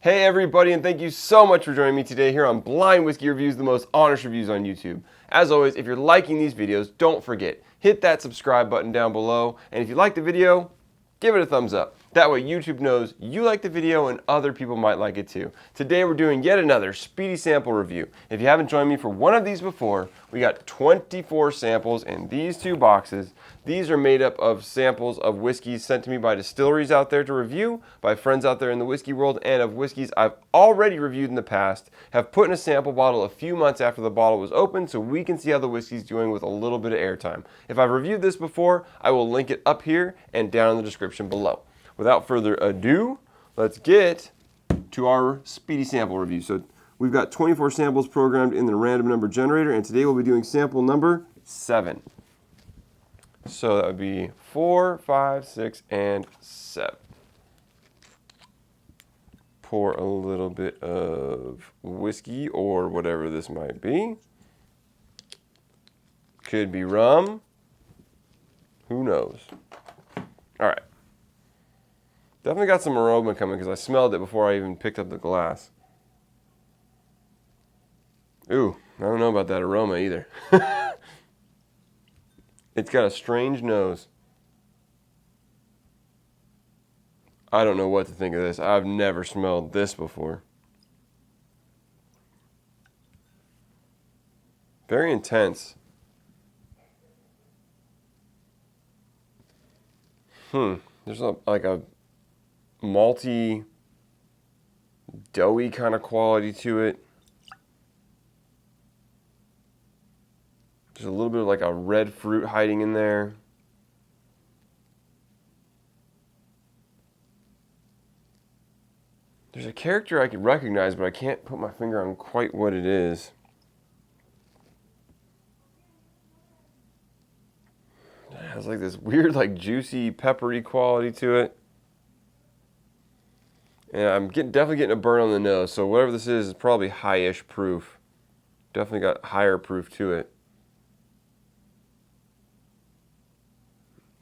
Hey everybody, and thank you so much for joining me today here on Blind Whiskey Reviews, the most honest reviews on YouTube. As always, if you're liking these videos, don't forget, hit that subscribe button down below, and if you like the video, give it a thumbs up. That way YouTube knows you like the video and other people might like it too. Today we're doing yet another Speedy sample review. If you haven't joined me for one of these before, we got 24 samples in these two boxes. These are made up of samples of whiskeys sent to me by distilleries out there to review, by friends out there in the whiskey world, and of whiskeys I've already reviewed in the past, have put in a sample bottle a few months after the bottle was opened so we can see how the whiskey's doing with a little bit of airtime. If I've reviewed this before, I will link it up here and down in the description below. Without further ado, let's get to our Speedy sample review. So we've got 24 samples programmed in the random number generator, and today we'll be doing sample number 7. So that would be 4, 5, 6, and 7. Pour a little bit of whiskey or whatever this might be. Could be rum. Who knows? All right. Definitely got some aroma coming because I smelled it before I even picked up the glass. Ooh, I don't know about that aroma either. It's got a strange nose. I don't know what to think of this. I've never smelled this before. Very intense. There's like a malty, doughy kind of quality to it. There's a little bit of like a red fruit hiding in there. There's a character I could recognize, but I can't put my finger on quite what it is. It has like this weird, like juicy, peppery quality to it. And I'm definitely getting a burn on the nose, so whatever this is probably high-ish proof. Definitely got higher proof to it.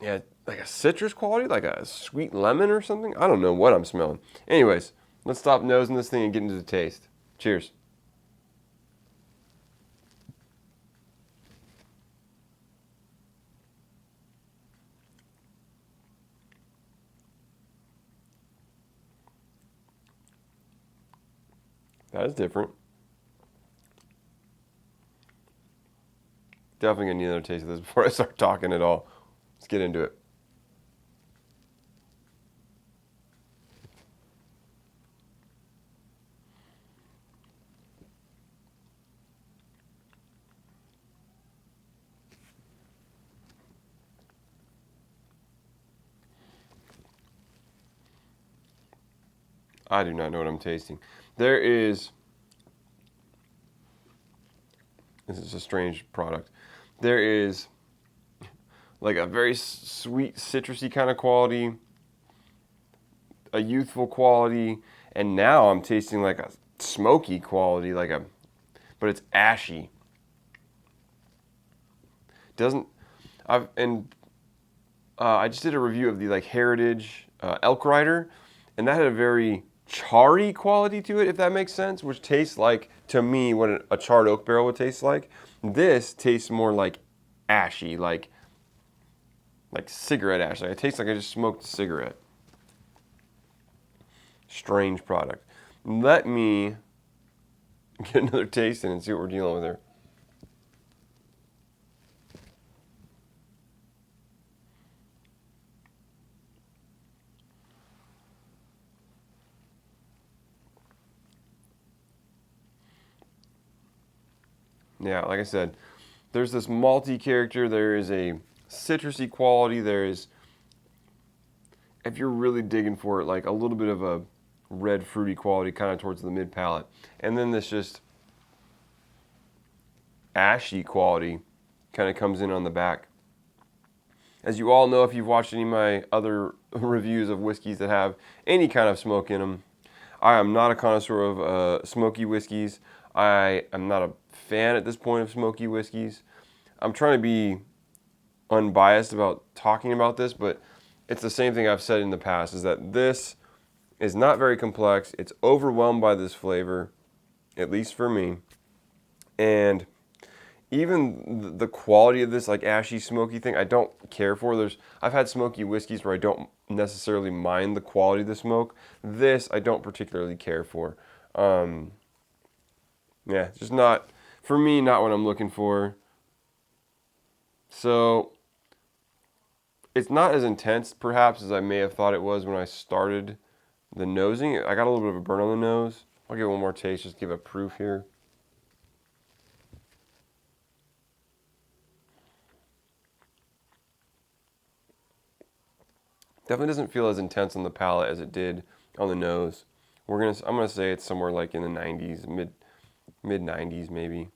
Yeah, like a citrus quality, like a sweet lemon or something. I don't know what I'm smelling. Anyways, let's stop nosing this thing and get into the taste. Cheers. That is different. Definitely gonna need another taste of this before I start talking at all. Let's get into it. I do not know what I'm tasting. This is a strange product. There is like a very sweet, citrusy kind of quality, a youthful quality, and now I'm tasting like a smoky quality, but it's ashy. I just did a review of the like Heritage Elk Rider, and that had a very charry quality to it, if that makes sense, which tastes like, to me, what a charred oak barrel would taste like. This tastes more like ashy, like cigarette ash. Like it tastes like I just smoked a cigarette. Strange product. Let me get another taste in and see what we're dealing with here. Yeah, like I said, there's this malty character, there is a citrusy quality, there is, if you're really digging for it, like a little bit of a red fruity quality kind of towards the mid palate. And then this just ashy quality kind of comes in on the back. As you all know, if you've watched any of my other reviews of whiskeys that have any kind of smoke in them, I am not a connoisseur of smoky whiskeys. I am not a fan at this point of smoky whiskeys. I'm trying to be unbiased about talking about this, but it's the same thing I've said in the past, is that this is not very complex. It's overwhelmed by this flavor, at least for me. And even the quality of this, like ashy, smoky thing, I don't care for. I've had smoky whiskeys where I don't necessarily mind the quality of the smoke. This I don't particularly care for. Yeah, just not, for me, not what I'm looking for. So it's not as intense, perhaps, as I may have thought it was when I started the nosing. I got a little bit of a burn on the nose. I'll give it one more taste, just give a proof here. Definitely doesn't feel as intense on the palate as it did on the nose. I'm gonna say it's somewhere like in the 90s, mid 90s maybe.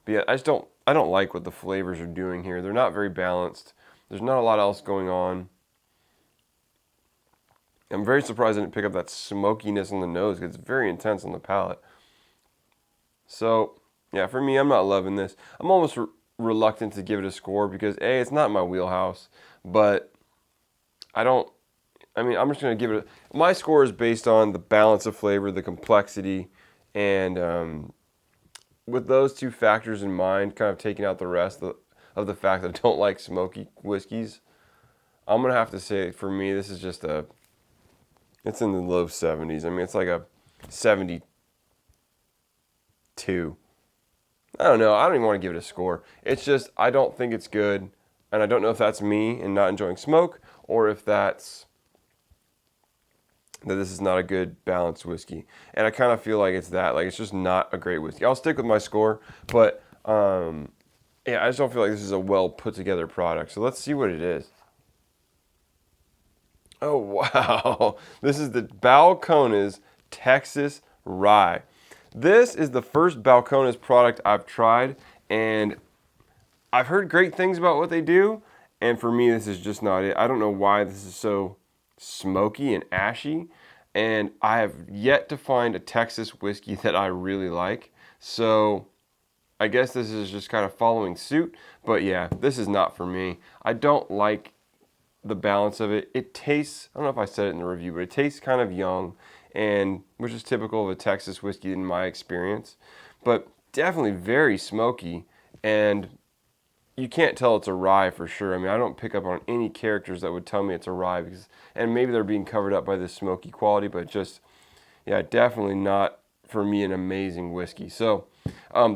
But yeah, I don't like what the flavors are doing here. They're not very balanced. There's not a lot else going on. I'm very surprised I didn't pick up that smokiness on the nose because it's very intense on the palate. So yeah, for me, I'm not loving this. I'm almost reluctant to give it a score because A, it's not my wheelhouse, but I'm just going to give it my score is based on the balance of flavor, the complexity, and with those two factors in mind, kind of taking out the rest of the fact that I don't like smoky whiskeys, I'm going to have to say for me, this is just it's in the low 70s. I mean, it's like a 72. I don't know. I don't even want to give it a score. It's just, I don't think it's good. And I don't know if that's me and not enjoying smoke, or if that's that this is not a good balanced whiskey. And I kind of feel like it's that. Like, it's just not a great whiskey. I'll stick with my score, but yeah, I just don't feel like this is a well put together product. So let's see what it is. Oh, wow. This is the Blacones Texas Rye. This is the first Blacones product I've tried, and I've heard great things about what they do, and for me, this is just not it. I don't know why this is so smoky and ashy, and I have yet to find a Texas whiskey that I really like. So I guess this is just kind of following suit, but yeah, this is not for me. I don't like the balance of it. It tastes, I don't know if I said it in the review, but it tastes kind of young, and which is typical of a Texas whiskey in my experience, but definitely very smoky, and you can't tell it's a rye for sure. I mean, I don't pick up on any characters that would tell me it's a rye, and maybe they're being covered up by this smoky quality, but just, yeah, definitely not for me an amazing whiskey. So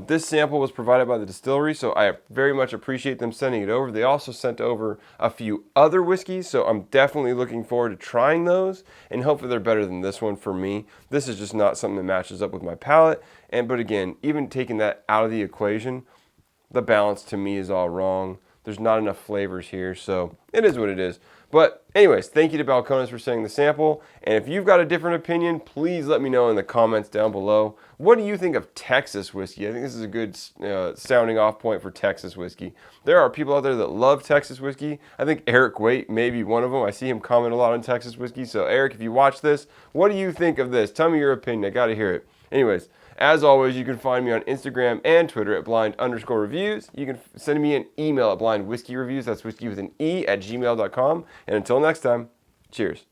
this sample was provided by the distillery, so I very much appreciate them sending it over. They also sent over a few other whiskeys, so I'm definitely looking forward to trying those, and hopefully they're better than this one for me. This is just not something that matches up with my palate, but again, even taking that out of the equation, the balance to me is all wrong. There's not enough flavors here, so it is what it is. But anyways, thank you to Blacones for sending the sample. And if you've got a different opinion, please let me know in the comments down below. What do you think of Texas whiskey? I think this is a good sounding off point for Texas whiskey. There are people out there that love Texas whiskey. I think Eric Waite may be one of them. I see him comment a lot on Texas whiskey. So Eric, if you watch this, what do you think of this? Tell me your opinion. I got to hear it. Anyways, as always, you can find me on Instagram and Twitter at blind_reviews. You can send me an email at blindwhiskeyreviews, that's whiskey with an E, @gmail.com. And until next time, cheers.